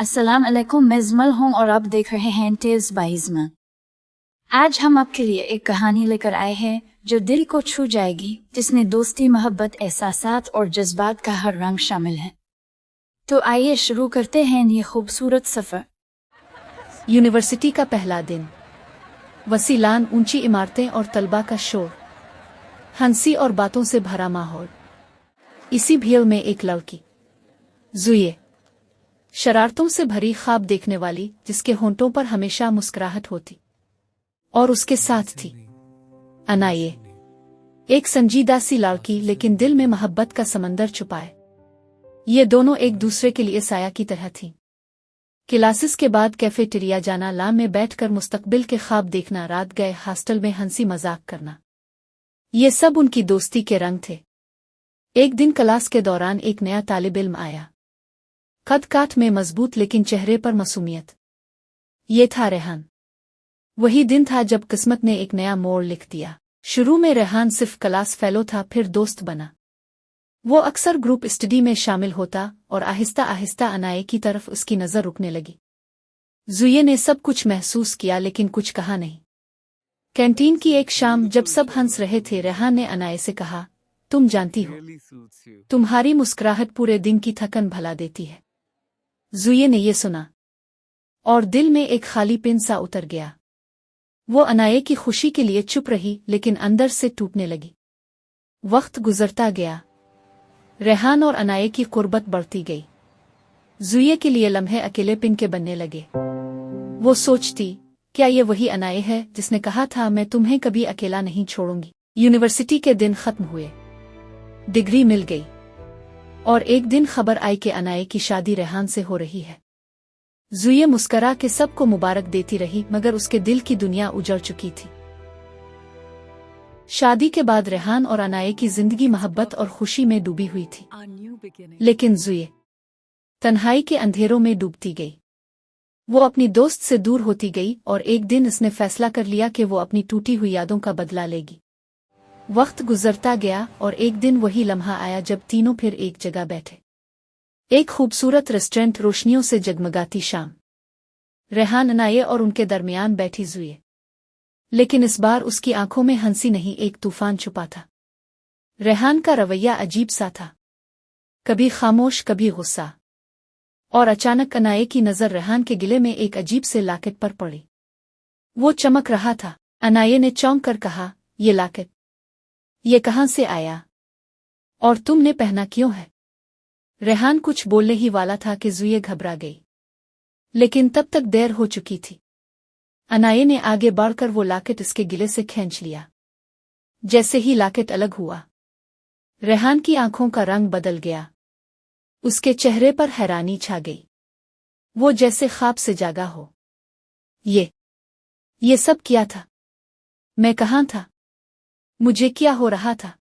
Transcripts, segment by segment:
अस्सलाम अलैकुम, मैं ज़मल हूँ और आप देख रहे हैं टेल्स बाय ज़मल। आज हम आपके लिए एक कहानी लेकर आए हैं जो दिल को छू जाएगी, जिसमें दोस्ती, मोहब्बत, एहसासात और जज्बात का हर रंग शामिल है। तो आइए शुरू करते हैं ये खूबसूरत सफ़र। यूनिवर्सिटी का पहला दिन। वसीलान, ऊंची इमारतें और तलबा का शोर, हंसी और बातों से भरा माहौल। इसी भीड़ में एक लड़की, ज़ुये, शरारतों से भरी ख्वाब देखने वाली, जिसके होंठों पर हमेशा मुस्कुराहट होती, और उसके साथ थी अनाये, एक संजीदा सी लड़की लेकिन दिल में मोहब्बत का समंदर छुपाए। ये दोनों एक दूसरे के लिए साया की तरह थीं। क्लासेस के बाद कैफेटेरिया जाना, लाम में बैठकर मुस्तकबिल के ख्वाब देखना, रात गए हॉस्टल में हंसी मजाक करना, ये सब उनकी दोस्ती के रंग थे। एक दिन क्लास के दौरान एक नया तालिब इल्म आया, कद काठ में मजबूत लेकिन चेहरे पर मासूमियत। ये था रेहान। वही दिन था जब किस्मत ने एक नया मोड़ लिख दिया। शुरू में रेहान सिर्फ क्लास फेलो था, फिर दोस्त बना। वो अक्सर ग्रुप स्टडी में शामिल होता और आहिस्ता आहिस्ता अनाये की तरफ उसकी नज़र रुकने लगी। ज़ुये ने सब कुछ महसूस किया लेकिन कुछ कहा नहीं। कैंटीन की एक शाम जब सब हंस रहे थे, रेहान ने अनाये से कहा, तुम जानती हो, तुम्हारी मुस्कुराहट पूरे दिन की थकन भुला देती है। ज़ुये ने ये सुना और दिल में एक खालीपन सा उतर गया। वो अनाये की खुशी के लिए चुप रही लेकिन अंदर से टूटने लगी। वक्त गुजरता गया, रेहान और अनाये की कुर्बत बढ़ती गई। ज़ुये के लिए लम्हे अकेलेपन के बनने लगे। वो सोचती, क्या ये वही अनाये है जिसने कहा था मैं तुम्हें कभी अकेला नहीं छोड़ूंगी। यूनिवर्सिटी के दिन खत्म हुए, डिग्री मिल गई और एक दिन खबर आई कि अनाये की शादी रेहान से हो रही है। ज़ुये मुस्करा के सबको मुबारक देती रही, मगर उसके दिल की दुनिया उजड़ चुकी थी। शादी के बाद रेहान और अनाये की जिंदगी मोहब्बत और खुशी में डूबी हुई थी, लेकिन ज़ुये तन्हाई के अंधेरों में डूबती गई। वो अपनी दोस्त से दूर होती गई और एक दिन उसने फैसला कर लिया कि वो अपनी टूटी हुई यादों का बदला लेगी। वक्त गुजरता गया और एक दिन वही लम्हा आया जब तीनों फिर एक जगह बैठे। एक खूबसूरत रेस्टोरेंट, रोशनियों से जगमगाती शाम। रेहान, अनाये और उनके दरमियान बैठी ज़ुये, लेकिन इस बार उसकी आंखों में हंसी नहीं, एक तूफान छुपा था। रेहान का रवैया अजीब सा था, कभी खामोश कभी गुस्सा। और अचानक अनाये की नज़र रेहान के गिले में एक अजीब से लॉकेट पर पड़ी। वो चमक रहा था। अनाये ने चौंक कर कहा, ये लॉकेट, ये कहाँ से आया और तुमने पहना क्यों है? रेहान कुछ बोलने ही वाला था कि ज़ुये घबरा गई, लेकिन तब तक देर हो चुकी थी। अनाये ने आगे बढ़कर वो लॉकेट इसके गिले से खींच लिया। जैसे ही लॉकेट अलग हुआ, रेहान की आंखों का रंग बदल गया। उसके चेहरे पर हैरानी छा गई, वो जैसे ख्वाब से जागा हो। ये सब क्या था? मैं कहाँ था? मुझे क्या हो रहा था?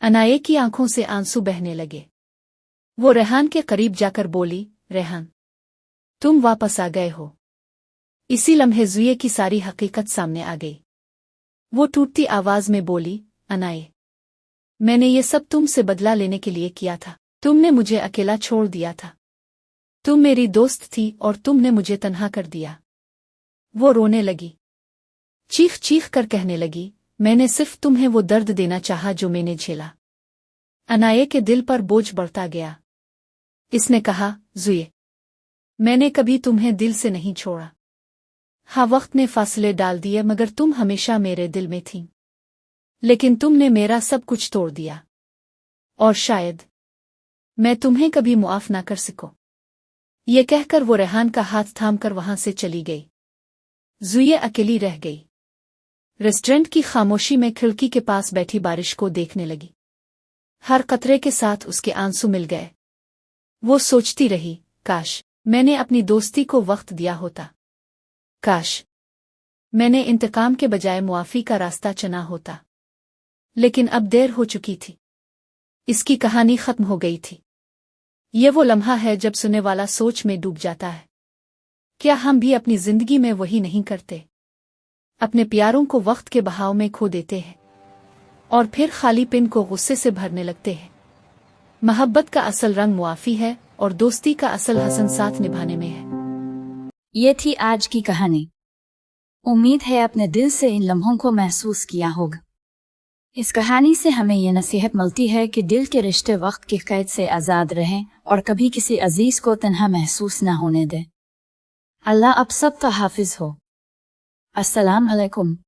अनाये की आंखों से आंसू बहने लगे। वो रेहान के करीब जाकर बोली, रेहान, तुम वापस आ गए हो। इसी लम्हे ज़ुये की सारी हकीकत सामने आ गई। वो टूटती आवाज में बोली, अनाये, मैंने ये सब तुमसे बदला लेने के लिए किया था। तुमने मुझे अकेला छोड़ दिया था। तुम मेरी दोस्त थी और तुमने मुझे तन्हा कर दिया। वो रोने लगी, चीख चीख कर कहने लगी, मैंने सिर्फ तुम्हें वो दर्द देना चाहा जो मैंने झेला। अनाये के दिल पर बोझ बढ़ता गया। इसने कहा, ज़ुये, मैंने कभी तुम्हें दिल से नहीं छोड़ा। हाँ, वक्त ने फासले डाल दिए, मगर तुम हमेशा मेरे दिल में थीं। लेकिन तुमने मेरा सब कुछ तोड़ दिया, और शायद मैं तुम्हें कभी मुआफ ना कर सकूं। ये कहकर वो रेहान का हाथ थामकर वहां से चली गई। ज़ुये अकेली रह गई। रेस्टोरेंट की खामोशी में खिड़की के पास बैठी बारिश को देखने लगी। हर कतरे के साथ उसके आंसू मिल गए। वो सोचती रही, काश मैंने अपनी दोस्ती को वक्त दिया होता। काश मैंने इंतकाम के बजाय मुआफी का रास्ता चुना होता। लेकिन अब देर हो चुकी थी। इसकी कहानी खत्म हो गई थी। ये वो लम्हा है जब सुनने वाला सोच में डूब जाता है। क्या हम भी अपनी जिंदगी में वही नहीं करते? अपने प्यारों को वक्त के बहाव में खो देते हैं और फिर खालीपन को गुस्से से भरने लगते हैं। मोहब्बत का असल रंग मुआफी है اور دوستی کا اصل حسن ساتھ نبھانے میں ہے۔ یہ تھی آج کی کہانی۔ امید ہے اپنے دل سے ان لمحوں کو محسوس کیا ہوگا۔ اس کہانی سے ہمیں یہ نصیحت ملتی ہے کہ دل کے رشتے وقت کی قید سے آزاد رہیں اور کبھی کسی عزیز کو تنہا محسوس نہ ہونے دیں۔ اللہ آپ سب کا حافظ ہو۔ السلام علیکم۔